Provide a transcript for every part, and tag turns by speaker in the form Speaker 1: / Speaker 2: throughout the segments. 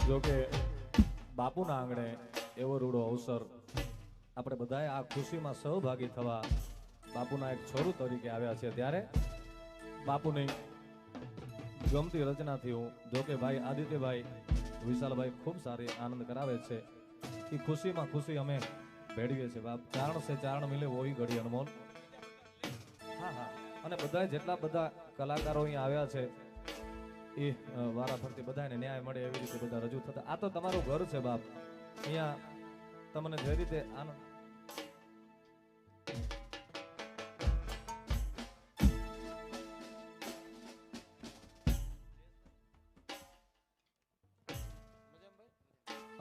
Speaker 1: જો કે બાપુના આંગણે એવો રૂડો અવસર આપણે બધાએ આ ખુશીમાં સહભાગી થવા બાપુના એક છોરું તરીકે આવ્યા છે, ત્યારે બાપુની ગમતી રચનાથી હું જો કે ભાઈ આદિત્યભાઈ વિશાલભાઈ ખૂબ સારી આનંદ કરાવે છે, એ ખુશીમાં ખુશી અમે ભેળવીએ છીએ બાપ. ચારણ સે ચારણ મિલે વોહી ઘડી અનમોલ. હા હા, અને બધા જેટલા બધા કલાકારો અહીંયા આવ્યા છે એ વારા ફરતી બધાને ન્યાય મળે એવી રીતે બધા રજૂ થતા. આ તો તમારું ઘર છે બાપ, અહીંયા તમને જે રીતે આનંદ.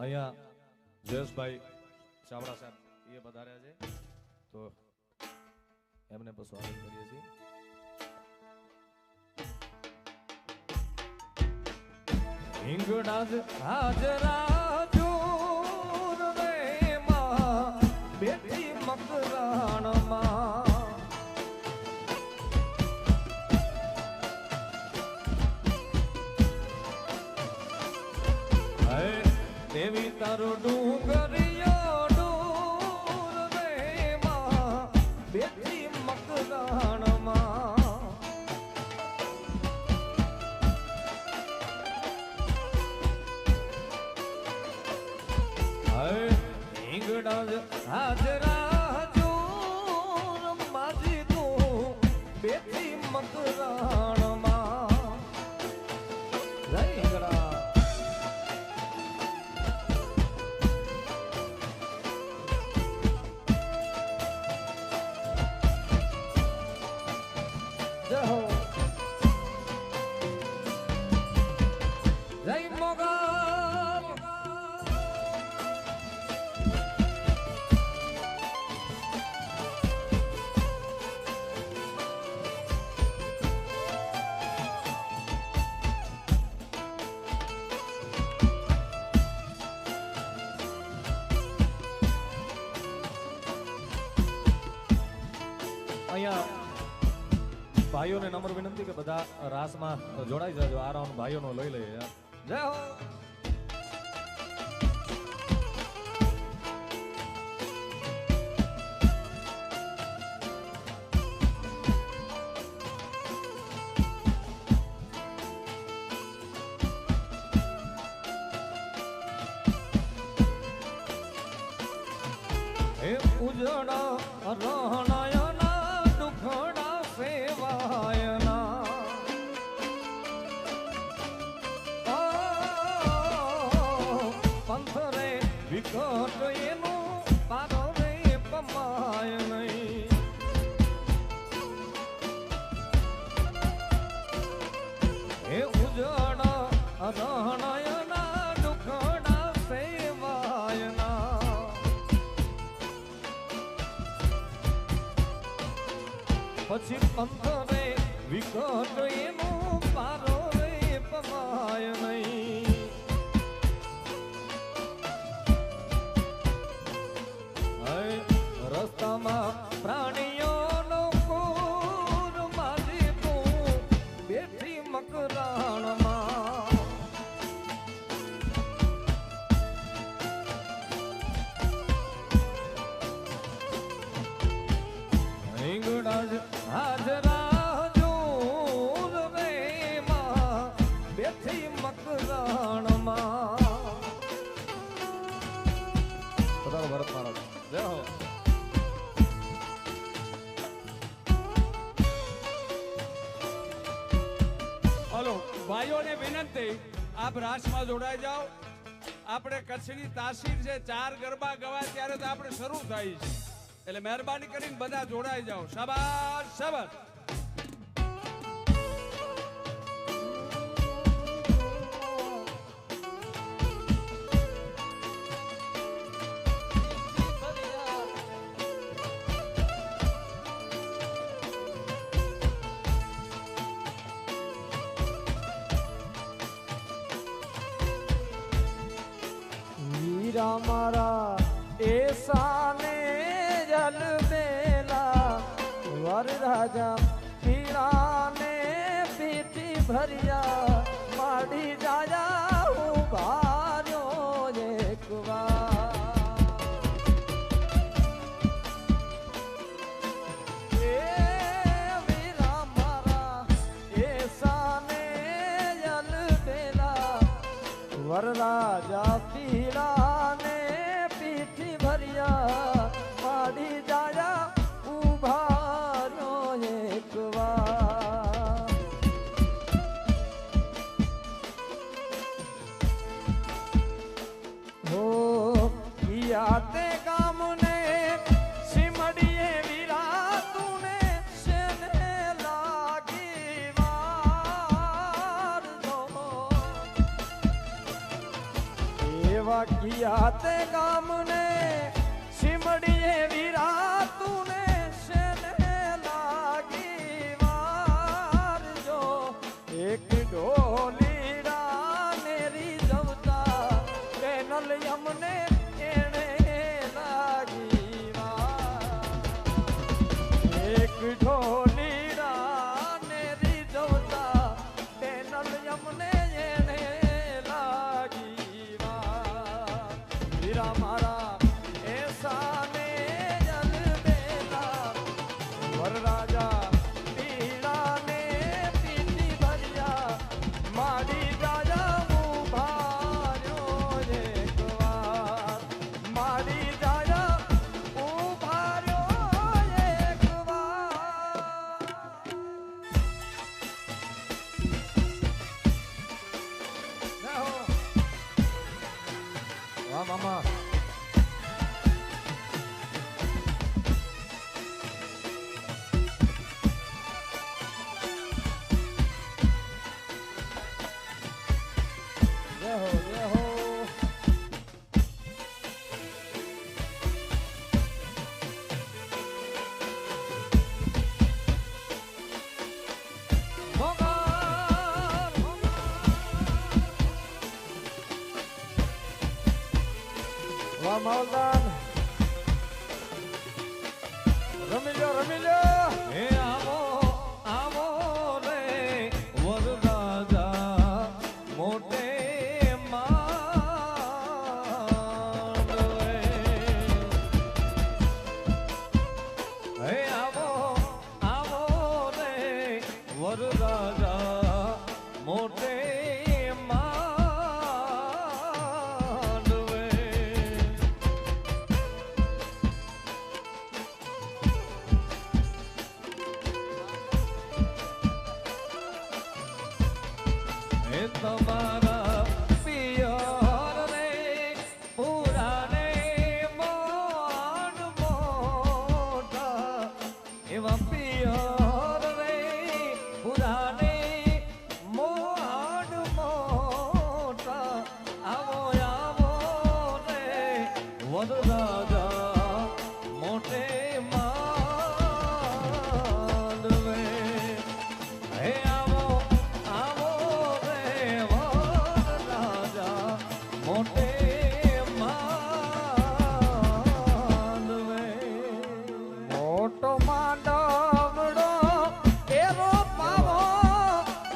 Speaker 1: અહીંયા જયેશભાઈ ચાવડા સાહેબ એ પધાર્યા છે, તો એમને પણ સ્વાગત કરીએ છીએ. હિંગડા જ હાજરા જોર રે માં બેટી મકરાણમાં દેવી તારો ડુંગરિયો ડોર રે માં બેટી મકરાણમાં હાજરા જોર માજી તું બેટી મકરાણમાં જય ભાઈઓને નમ્ર વિનંતી કે બધા રાસમાં જોડાઈ જાજો. આ રાઉન્ડ ભાઈઓનો લઈ લઈએ યાર. જય હો. હે ઉજળા રહણાયના દુખડા સેવાયના પંથરે વિકટ એનું પારો રે પમાય નહીં. હે ઉજળા રહણાયના દુખડા સેવાયના પછી પંથરે વિકટ એનું પારો રે પમાય નહીં. રસ્તામાં પ્રાણીઓનો કોર મારી તું બેઠી મકરાણમાં હિંગડા જ હાજરા જોર રે માં બેઠી મકરાણમાં. પધારો ભરત મહારાજ. જય હો.
Speaker 2: હલો ભાઈઓને વિનંતી, આપ રાસમાં જોડાઈ જાઓ. આપણે કચ્છની તાસીર છે, 4 ગરબા ગવાય ત્યારે તો આપણે શરૂ થાય છે, એટલે મહેરબાની કરીને બધા જોડાઈ જાઓ. શાબાશ શાબાશ.
Speaker 3: વીરા મારા એસાને જલ મેલા વરરાજા પીરાને પીઠી ભરિયા માડી જાયા હું ભાર માવલદાન રમી લ્યો
Speaker 1: હે આવો આવો રે વરરાજા મોટે માંડવે. હે આવો આવો રે વરરાજા મોટે માંડવે. હે તમારા પિયર રે પુરાને મોન મોટા એવા પિયર રે પુરાને મોન મોટા આવો આવો રે વરરાજા મોટે માંડવે. હે આવો આવો રે વરરાજા મોટે માંડવે.
Speaker 3: મોટો માંડવડો એવો પાવો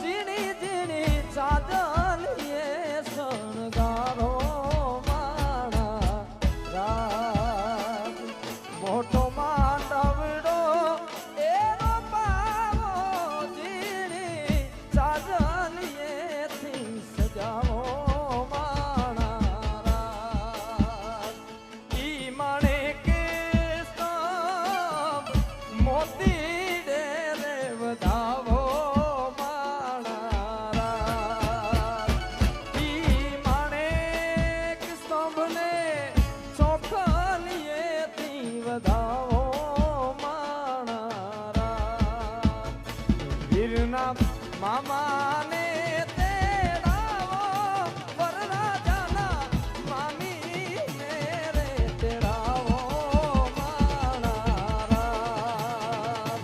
Speaker 3: ઝીણી ઝીણી ચાદલીએ શણગારો માણા રાત. મોટો માંડવડો એવો પાવો ઝીણી ચાદલીએથી સજાવો માણા રાત. ઈ માણે કે સ્તંભ મોતી ડેરે વધાવો માણા રાત. ઈ માણે કે સ્તંભને ચોખલીએથી વધાવો માણા રાત. વીરના મામાને તેડાવો વરરાજાના મામીને રે તેડાવો માણા રાત.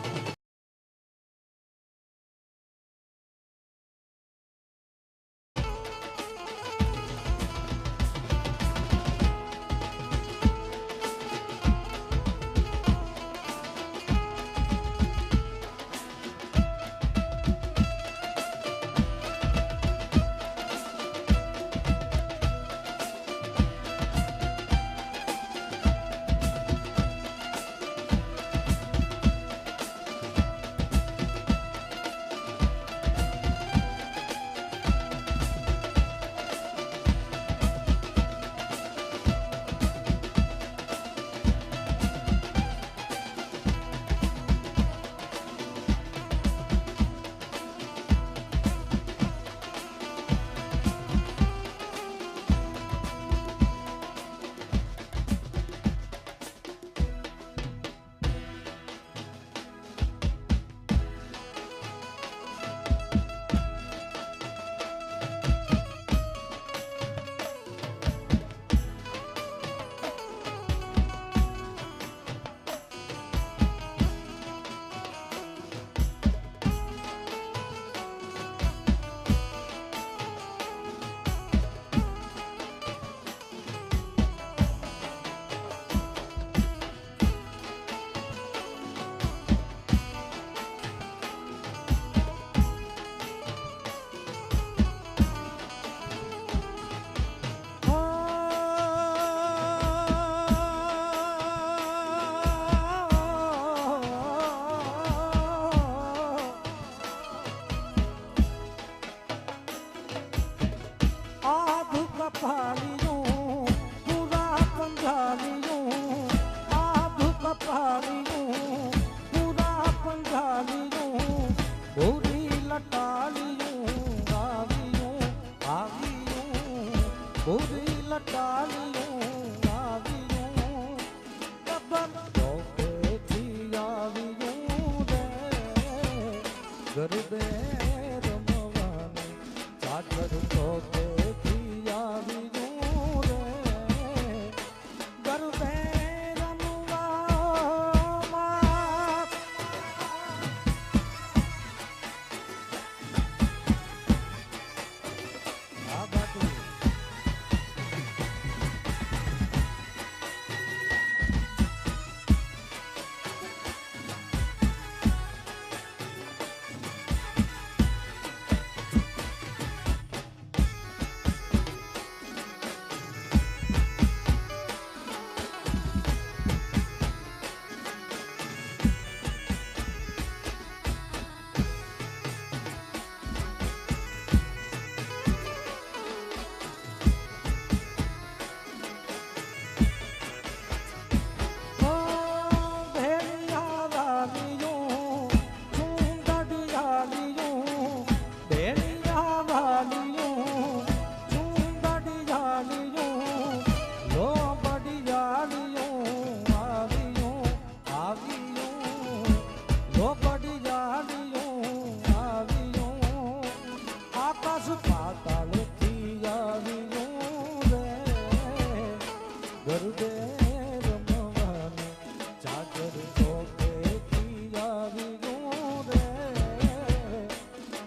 Speaker 3: હાજર ઓકેથી આવ્યું રે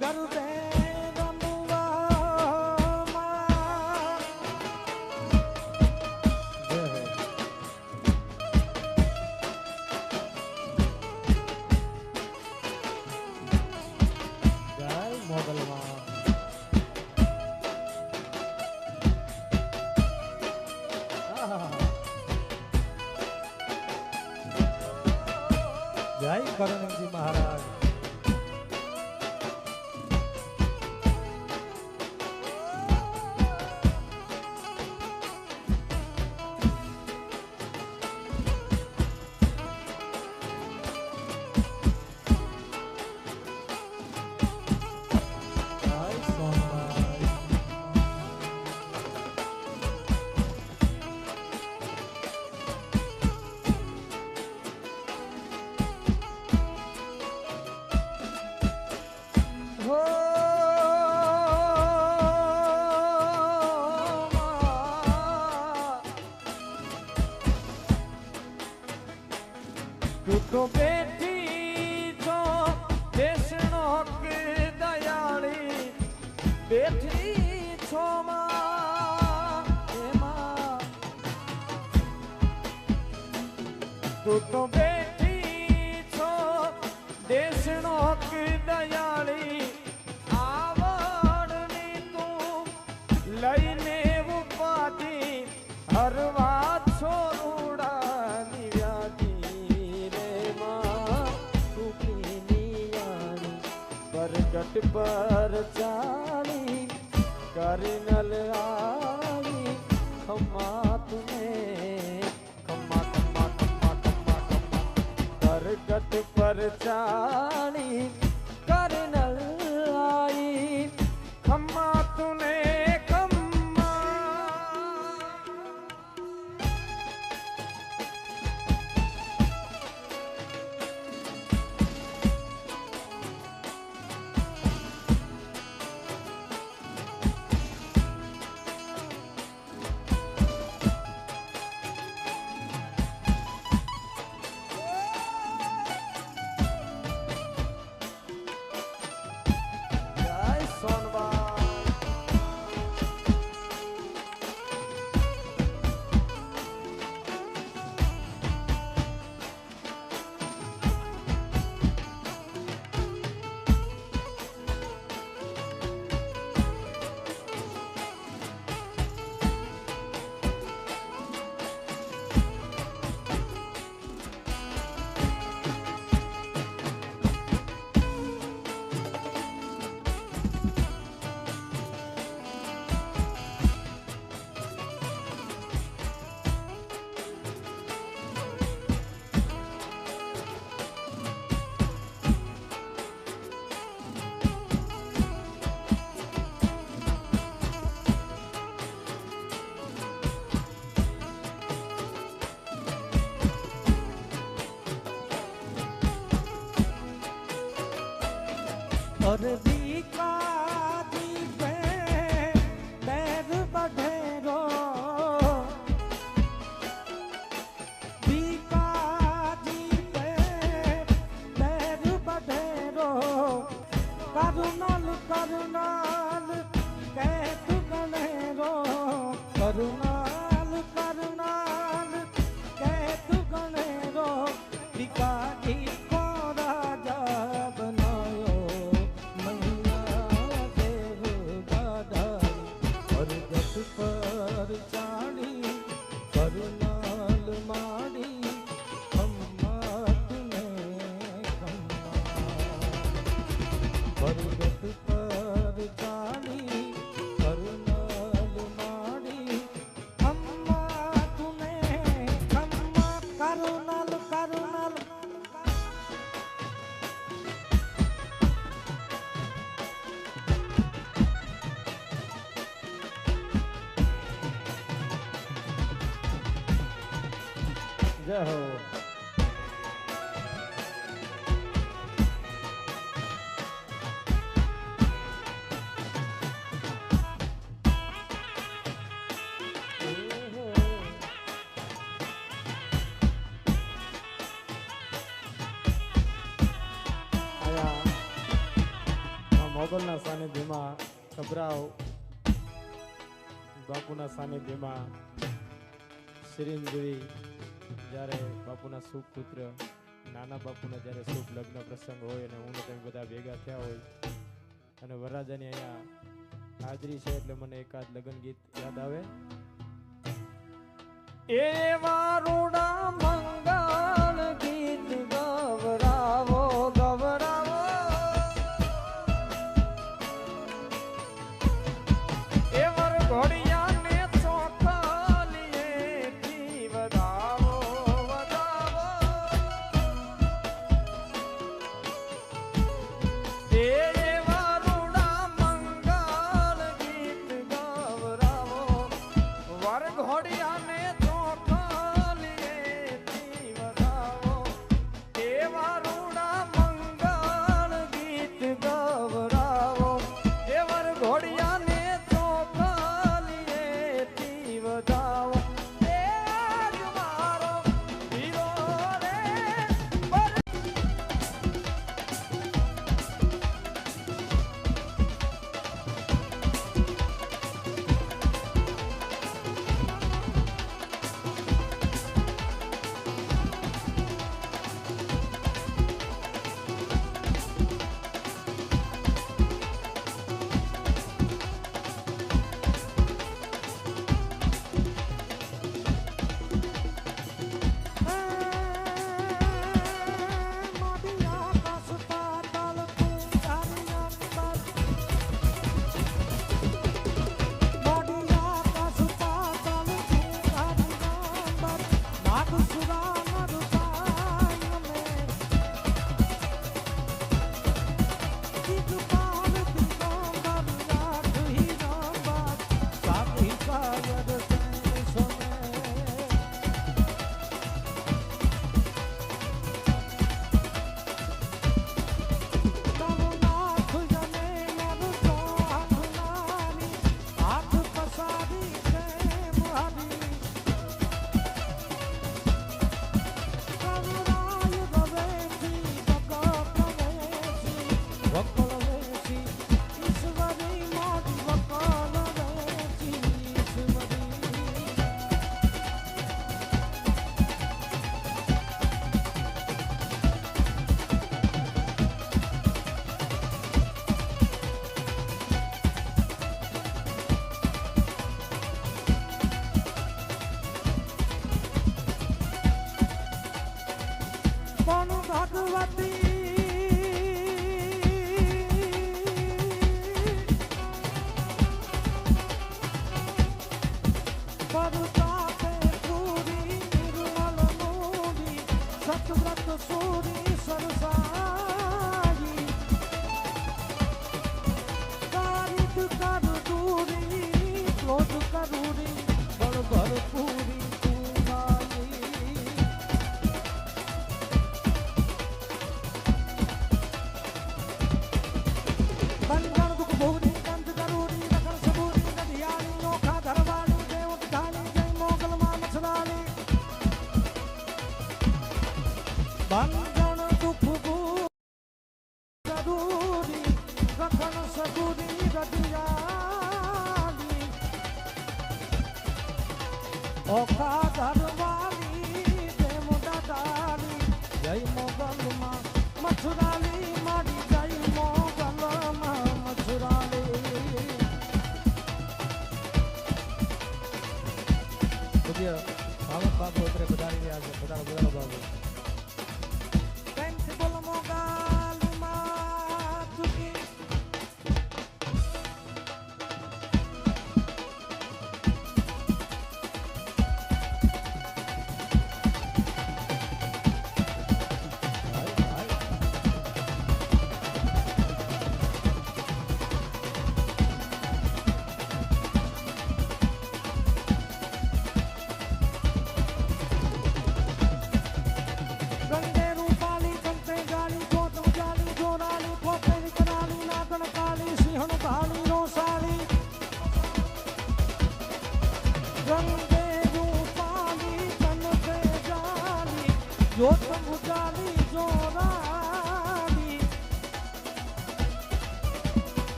Speaker 3: ગરબે રમવામાં. જય મોગલમાં. જય કરણજી મહારાજ. જય સોમનાથ. હો તું તો બેઠી છો દેશનો હક દયાળી બેઠી છો માં એમાં તું તો બેઠી છો દેશનો હક દયાળી આવડની તું લઈને ઉપાધિ હરવા છોરુડાની વ્યાધિ રે માં સુખીની યાણી બરગટ પર ચાલી કરનલ આવી ખમ્મા તુને ખમ્મા ખમ્મા ખમ્મા ખમ્મા ખમ્મા બરગટ પર ચાલી કરનલ आई खम्मा तूने खम्मा. जय सोनवा. अरबी का दीपे पैर बढ़ेरो बीका दीपे पैर बढ़ेरो करुणाल करुणाल कैतु गणेरो करुणाल करुणाल कैतु गणेरो बीका को राजा बनायो पर चाली करुणाल माड़ी खम्मा तुने खम्मा परगट पर चाली करुणाल माड़ी खम्मा तुने खम्मा करुणाल करुणाल. जय हो. મોગલના સાનિધ્યમાં કબરાવ બાપુના સાનિધ્યમાં શ્રીંજવી જ્યારે બાપુના શુભ પુત્ર નાના બાપુના જ્યારે શુભ લગ્ન પ્રસંગ હોય અને હું ને તમે બધા ભેગા થયા હોય અને વરરાજાની અહીંયા હાજરી છે એટલે મને એકાદ લગ્ન ગીત યાદ આવે. એવા રૂડા મંગળ ગીત ગવરાવો ગવરાવો એવર ઘોડિયાને ચોકલીએથી વધાવો વધાવો એવા રૂડા મંગળ ગીત ગવરાવો વર ઘોડિયાને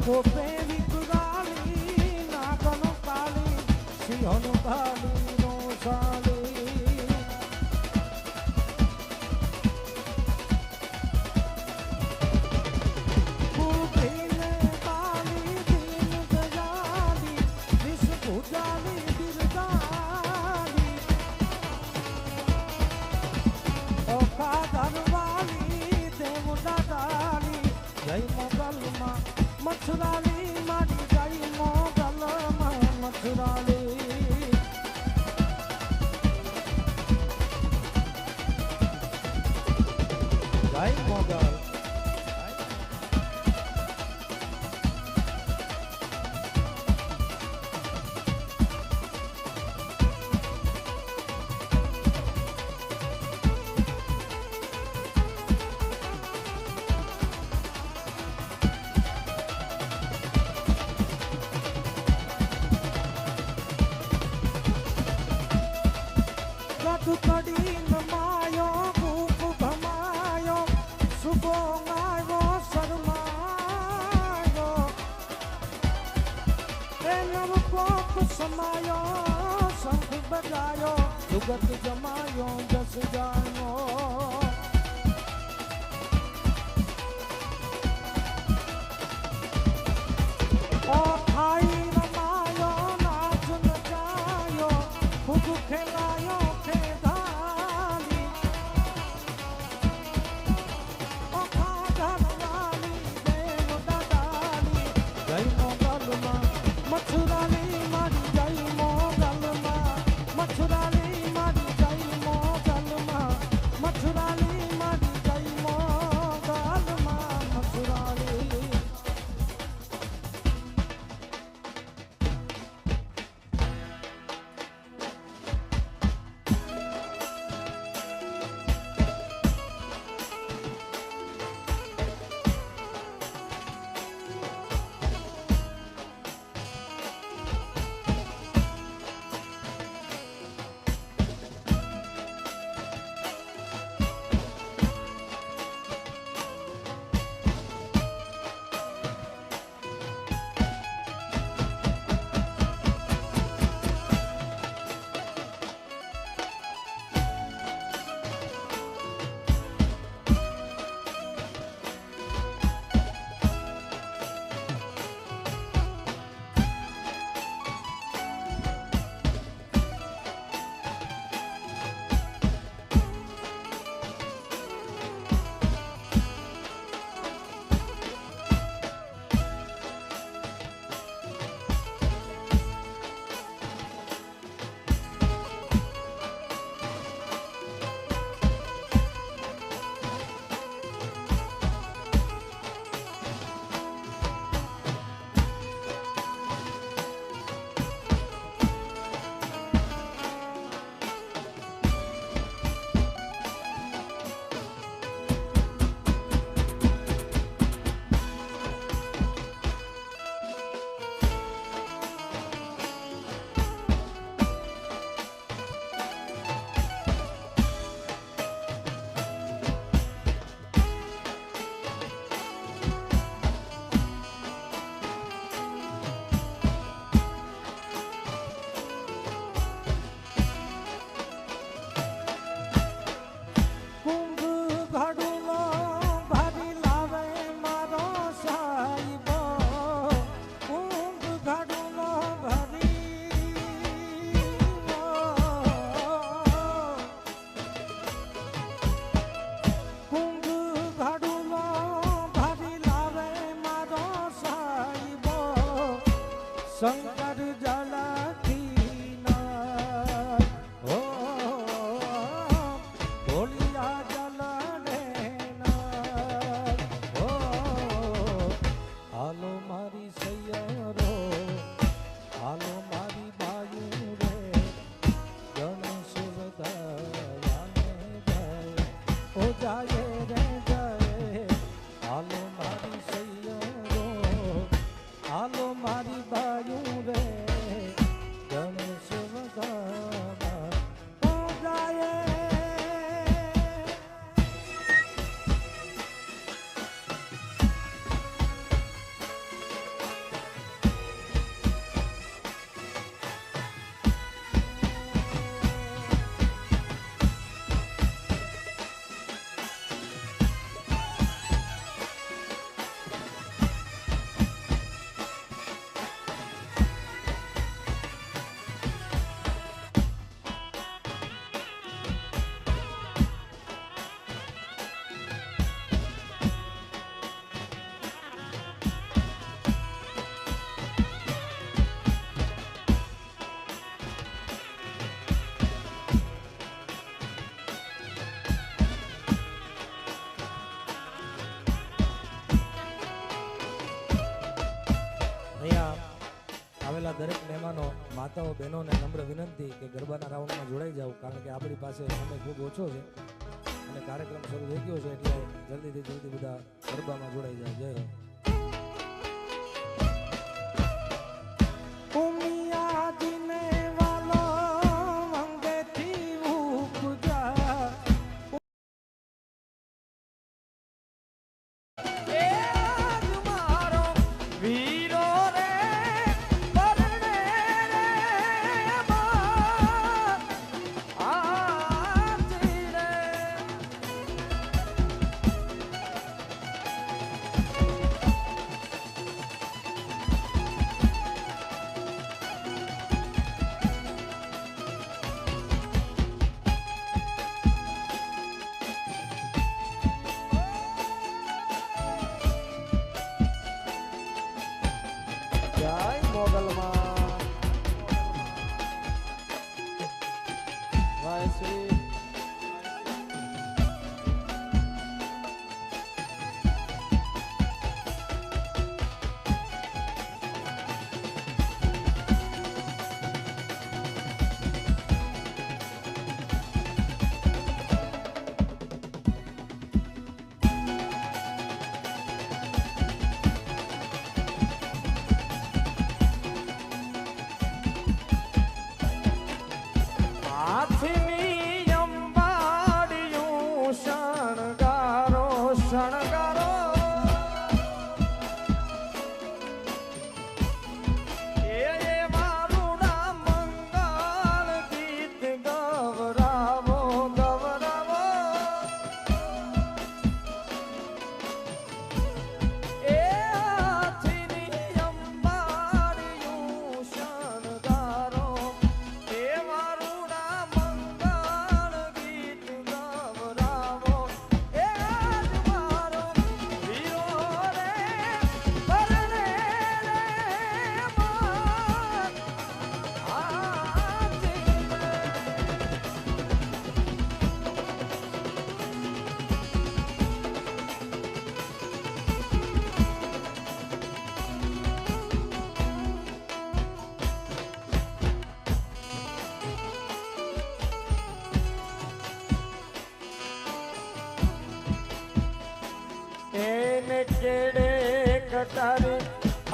Speaker 4: કોપે વિકરાલી નાગનો કાલી સિંહનો કાલી નો સાલી કુપીને કાલી દીન દયાલી વિષ ભુજાલી બિરદાલી ઓખા ધરવાલી દેવ દાદાલી જય મોગલમાં મથુરાલી મારી જય મોગલમાં મથુરાલી જય મોગલ કડી નમાયો ભૂપ ભમાયો સુબો આવ્યો શરમાયો એ નવ કોપ સમાયો શંખ બજાયો જુગત જમાયો જસ જાયો ઓ થાઈ રમાયો નાચ નચાયો ખૂબ ખેલાયો મથુરાલી મારી જય મોગલમાં મથુરાલી મારી જય મોગલમાં મથુરાલી મારી જય મોગલમાં મથુરાલી શંકર જલાથી ના હો ભોલિયા જલ ના હો હાલો મારી સૈયરો હાલો મારી બાયુ રે ગણેશ વદાયાને જય ઓ જાય રે જય હાલો મારી સૈયરો હાલો મારી બાયુ રે ગણેશ વદાયા ઓ જાય આવેલા દરેક મહેમાનો, માતાઓ, બહેનોને નમ્ર વિનંતી કે ગરબાના રાઉન્ડમાં જોડાઈ જાવ, કારણ કે આપણી પાસે સમય ખૂબ ઓછો છે અને કાર્યક્રમ શરૂ થઈ ગયો છે, એટલે જલ્દીથી જલ્દી બધા ગરબામાં જોડાઈ જાવ. જય હો. ઉમિયાજીને વાલો અંગેથી ઉપજા એ આજ મારો વીરો રે પરણે રે બાર આજી રે. જય મોગલમાં વાયશ્રી. હાથની અંબાડિયું શણગારો શણગારો એ મારું નામ મંગળ ગીત ગવરાવો ગવરાવો એ હાથની અંબાડિયું શણગારો એ મારું નામ મંગળ ગીત ગવરાવો એ આજ મારો વીરો રે પરણે રે માર આજી રે. એને કેડે કટારે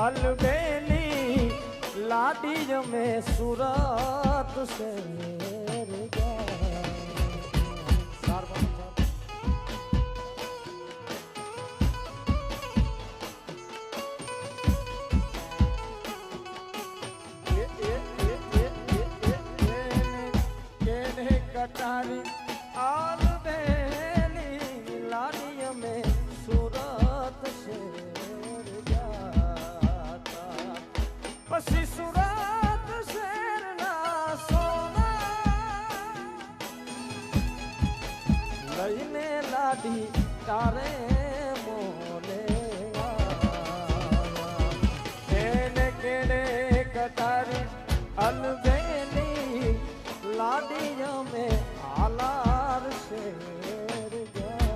Speaker 4: અલબેલી લાડી में સુરત શહેર ગયા. કેને કટારે અલબેલી લાડી में સુરત શહેર જાતા. પછી સુરત શહેરના સોના લઈને લાડી તારે મોલે આવ્યા. એને કેડે કટારી અલબેલી લાડી અમે આલાર શેર ગયા.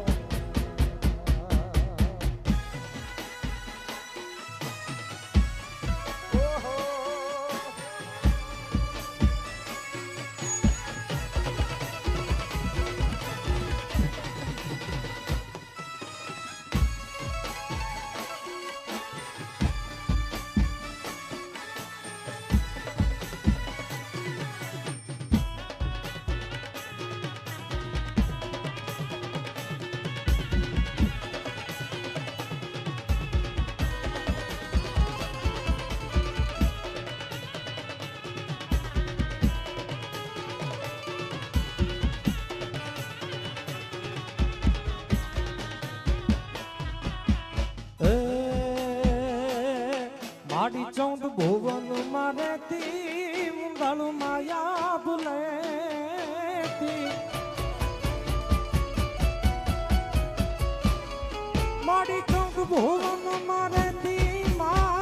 Speaker 4: ઓહો માડી 14 ભુવન મારેતી મુંગળ માયા ભૂલેતી. માડી 14 ભુવન મારેતી માડી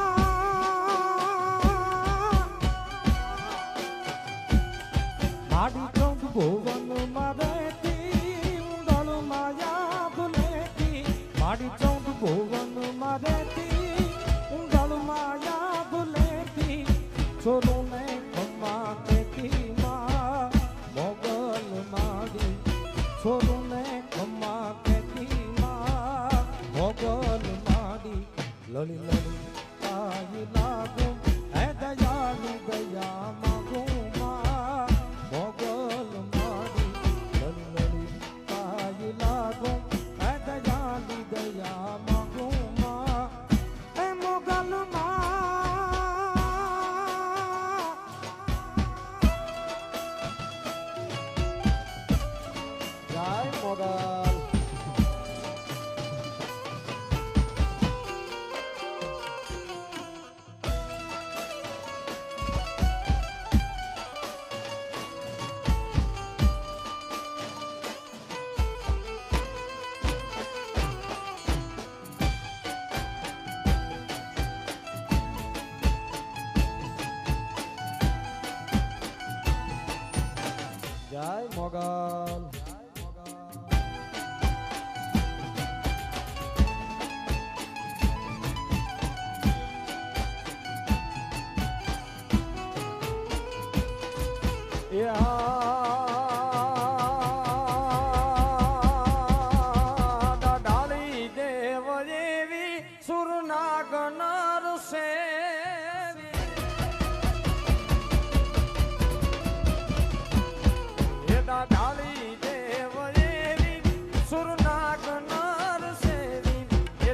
Speaker 4: 14 ભુવન મારેતી મુંગળ માયા ભૂલેતી. માડી 14 ભુવન મારેતી મુંગળ માયા ભૂલેતી.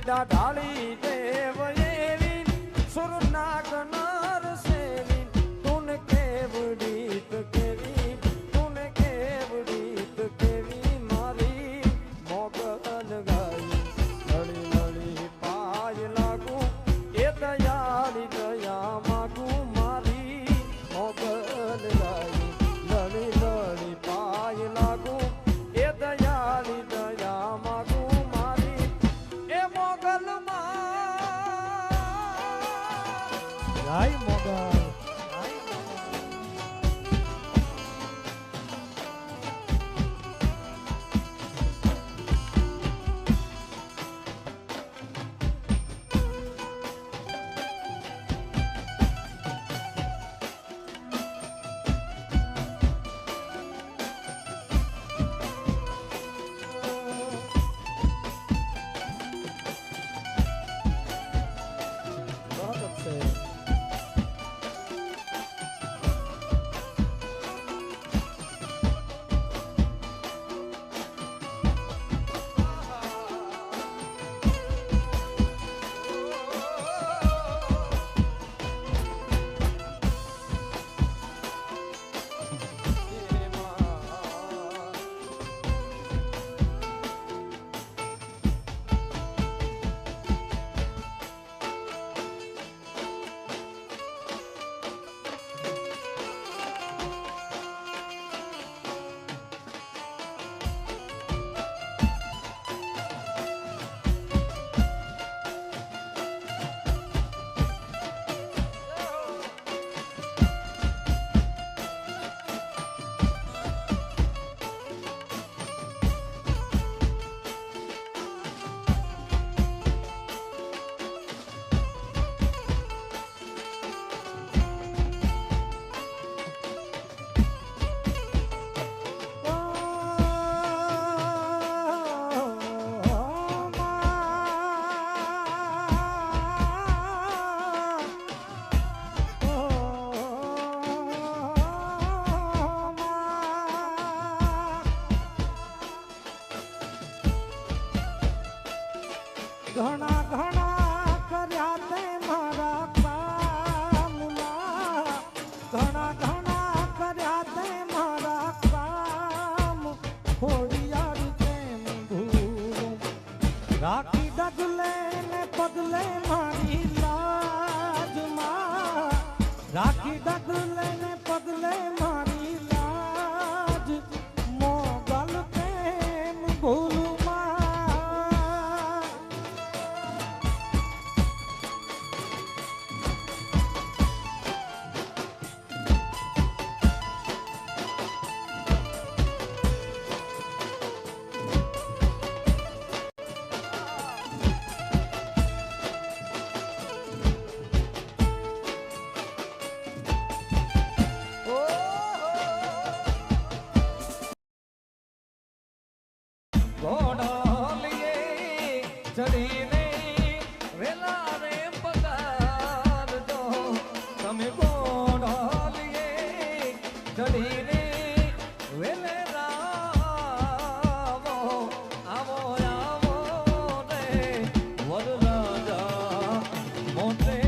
Speaker 5: વિદ્યા ઢાળી દેવ એવી સુરના ગનાર સેવી તું કેવડીત કેવી તું કેવડીત કેવી મારી મોગલ ગાઈ લળી લળી પાય લાગુ એ દયાળી દયા માગુ મારી મોગલ ગાઈ લળી લળી પાય લાગુ એ દયાળી દયા માગુ મારી એ મોગલ
Speaker 4: જય મોગલ બરાબર છે ઘણા ઘણા કર્યા તે મારા કામના ઘણા ઘણા કર્યા તે મારા કામ ખોડિયાર કેમ ભૂલું રાખી ડગલે ને પગલે મારી લાજમાં રાખી ડગલે ને પગલે મારી લાજ મોગલ કેમ ભૂલું
Speaker 1: ઘોડોલીએ ચડીને વેલા રે પધારજો તમે ઘોડોલીએ ચડીને વેલે રાવો આવો આવો રે વરરાજા મોટે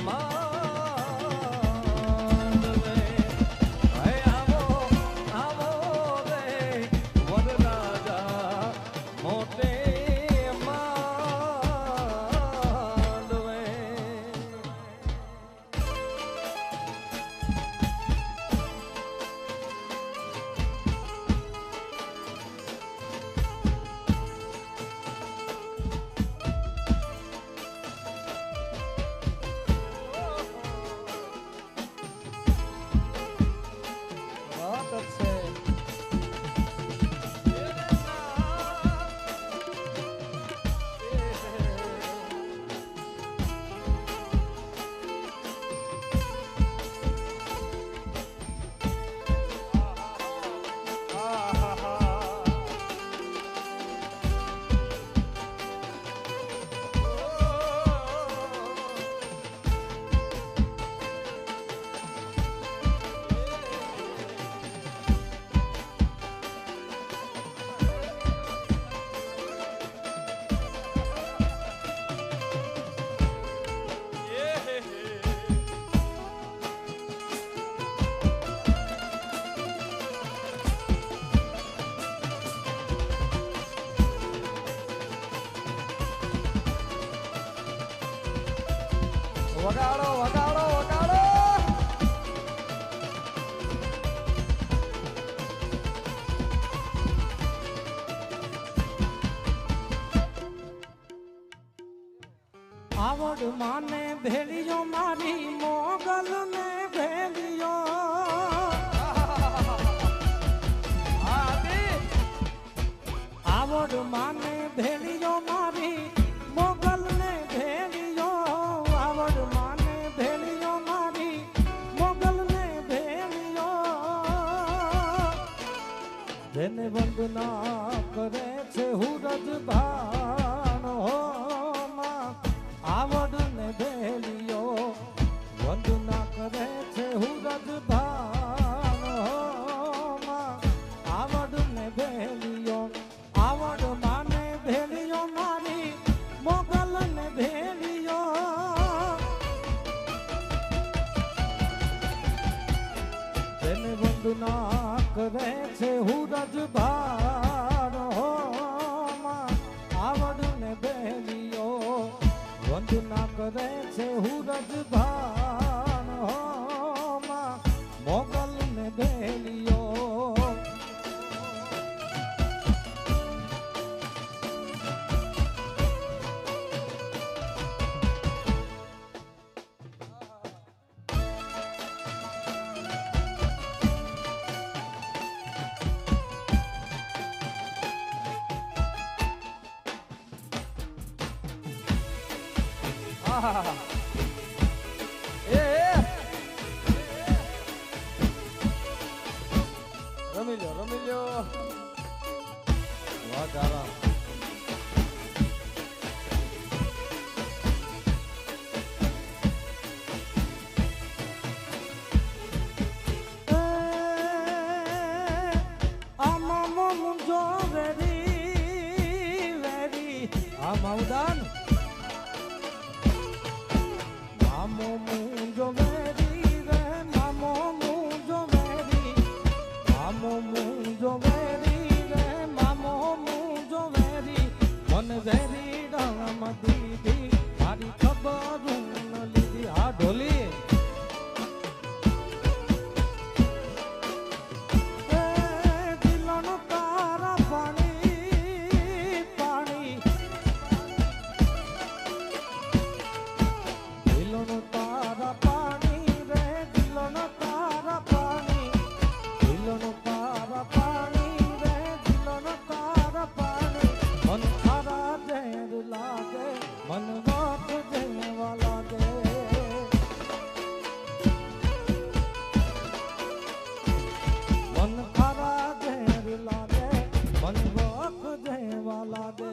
Speaker 1: માંડવે હે આવો આવો રે વરરાજા મોટે માંડવે
Speaker 5: વગાડો વગાડો વગાડો.
Speaker 6: આવડ માને ભેલિયો મારી મોગલ ને ભેલિયો આવડ માને ભેલિયો મારી મોગલ ને ભેલિયો આવડ માને ભેલિયો મારી મોગલ ને ભેલિયો જેને વંદના કરે છે હુરજ ભાણ હો આવડ ને ભેલિયો વંદના કરે છે હુરજ ભાણ આવડ ને ભેલિયો આવડ માને ભેલિયો મારી મોગલ ને ભેલિયો જેને વંદના કરે છે હુરજ ભાણ આવડ ને ભેલિયો વંદના કરે છે હુરજ ભાણ મોગલ ને ભેલિયો
Speaker 5: રમી લ્યો
Speaker 1: વાહ તારા
Speaker 6: આમાં મુંજો વેરી વેરી આ માઉદાન મામો મુંજો વેરી રે મામો મુંજો વેરી મામો મુંજો વેરી રે મામો મુંજો વેરી મન વેરી ડામ દીધી મારી ખબર ન લીધી આ ઢોલી દિલનો તારા પાણી પાણી દિલનો તારા પાણી રે દિલનો તારા પાણી દિલનો તારા પાણી રે દિલનો તારા પાણી મન તારા ઝેર લાગે મન વાત જેવા લાગે મન તારા ઝેર લાગે મન વાત જેવા લાગે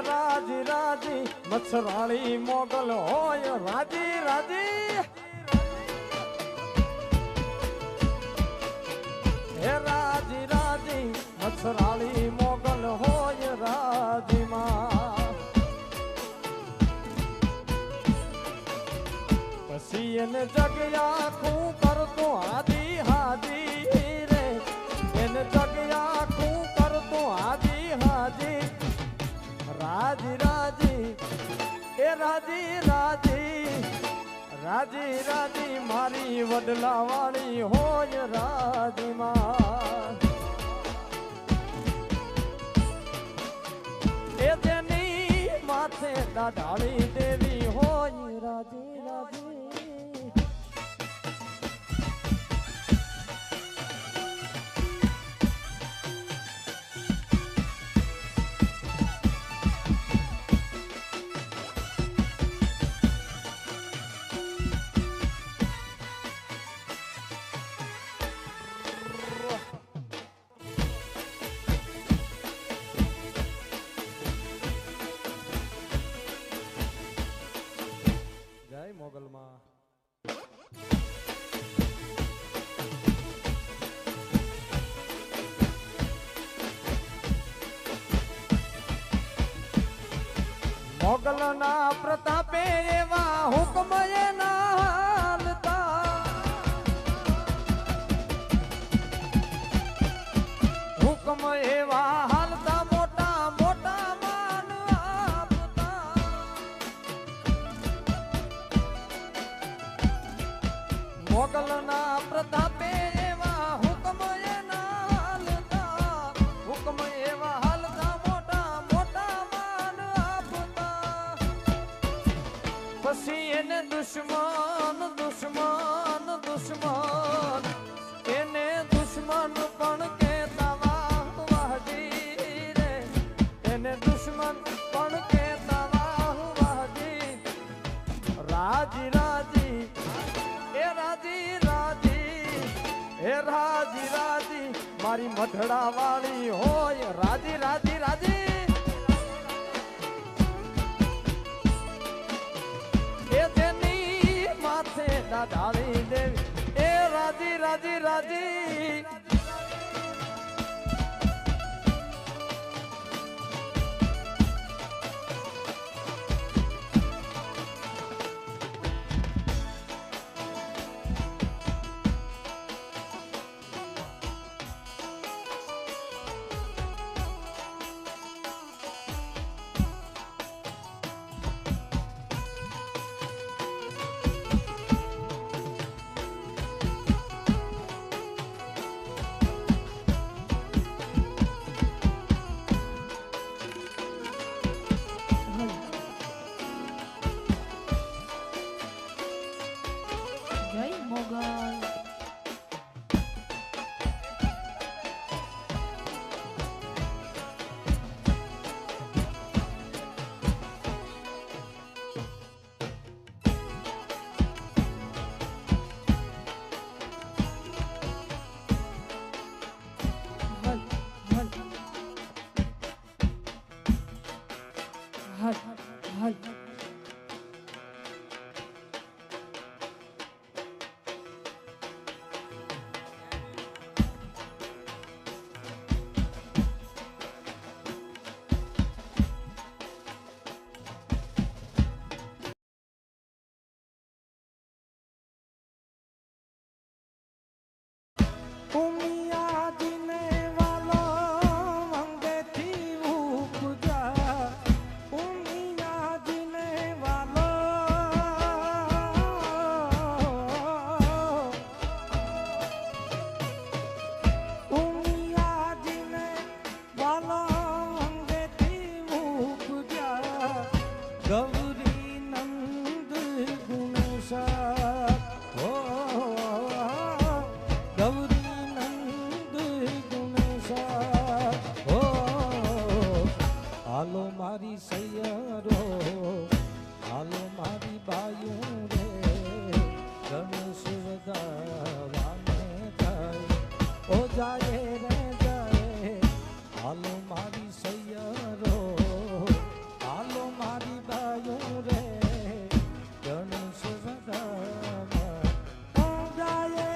Speaker 6: રાજી રાજી મચ્છરાળી મોગલ હોય રાજી રાજી હે રાજી રાજી મચ્છરાળી મોગલ હોય રાજી માં પછી એને જગ્યા ખું કરતો હાજી હાજી રે એને જગ્યા ખું કરતો હાજી હાજી રાજી રાજી એ રાજી રાજી રાજી રાજી મારી વડલા વાળી હોય રાજી માં એ તેની માથે દાઢાળી દેવી હોય રાજી રાજી મોગલના પ્રતાપે એવા હુકમ એના હાલતા હુકમ એવા હાલતા મોટા મોટા માન આપતા મોગલના પ્રતાપે એવા હુકમ એના હાલતા હુકમ એવા હાલતા મોટા મોટા માન આપતા પછી એને દુશ્મન દુશ્મન દુશ્મન એને દુશ્મન પણ કહેતા વાહ વાહજી રે એને દુશ્મન પણ કહેતા વાહ વાહજી રાજી રાજી એ રાજી રાજી એ રાજી રાજી મારી મઢડા વાળી હોય રાજી રાજી રાજી એ તેની માથે દાદાળી દેવી એ રાજી રાજી રાજી
Speaker 7: જય મોગલ હલ હલ હલ
Speaker 6: ઉમિયા જીને વાલો વંદેથી ઉપજા ઉમિયા જીને વાલો ઉમિયા જીને વાલો વંદેથી ઉપજા ગૌરી નંદ ગુણસા હો ગૌરી નંદ ગુણસા હો હાલો મારી સૈયરો હાલો મારી બાયું રે ગણેશ વધાવાને જાય ઓ જાય રે જાય હાલો મારી સૈયરો હાલો મારી બાયું રે ગણેશ વધાવા ઓ જાય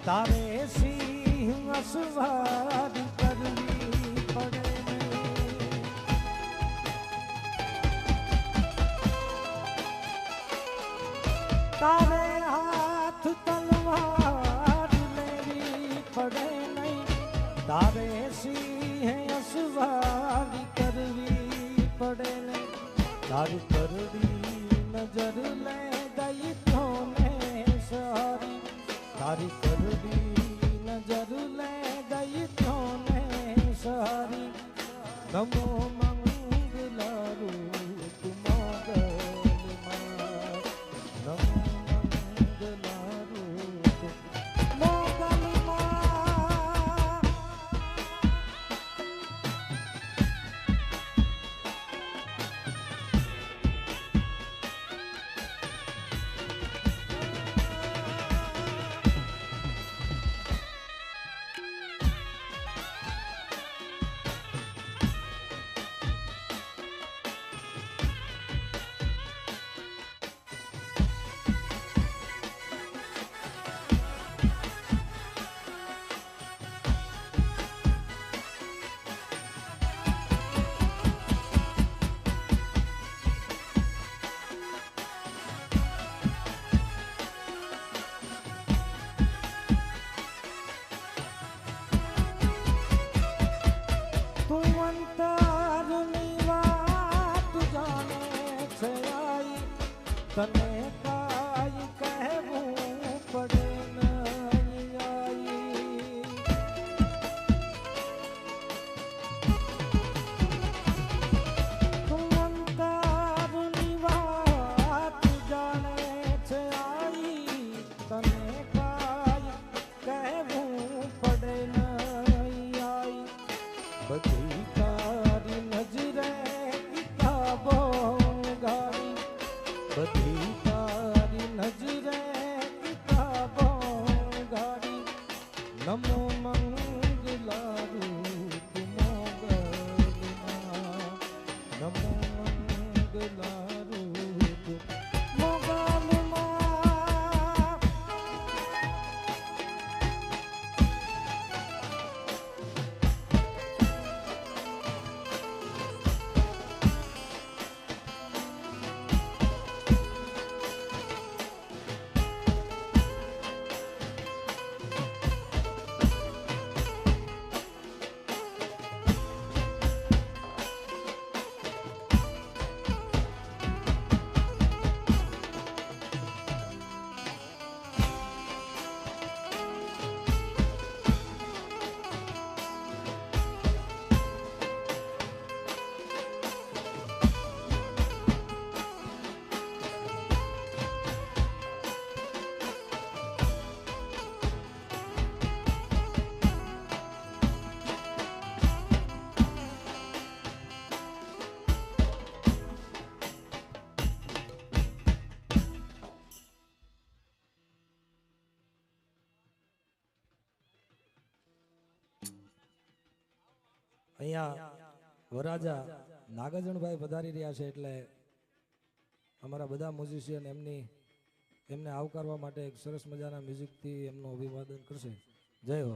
Speaker 6: તારે સિંહ અસવારી કરવી પડે નહીં. તારે હાથ તલવાર લેવી પડે નહીં. તારે સિંહ અસવારી કરવી પડે નહીં. તારી કરડી નજર લે દૈત્યોને સારી. તારી કરડી નજર લે દૈત્યોને સારી. નમો મંગલા રૂપ મોગલમાં. નમો મંગલા રૂપ મોગલમાં. તું અંતરની વાત જાણે છે આઈ. તને કાંઈ કહેવું પડે નહીં આઈ. તું અંતરની વાત જાણે છે આઈ. તને કાંઈ કહેવું પડે નહીં આઈ. બધી તારી નજરે કિતાબો ગાડી. બધી તારી નજરે કિતાબો ગાડી. નમો મંગલા રૂપ મોગલમાં. નમો મંગલા રૂપ મોગલમાં. અહીંયા વરાજા નાગાર્જુનભાઈ પધારી રહ્યા છે એટલે અમારા બધા મ્યુઝિશિયન એમને આવકારવા માટે એક સરસ મજાના મ્યુઝિકથી એમનું અભિવાદન કરશે. જય હો.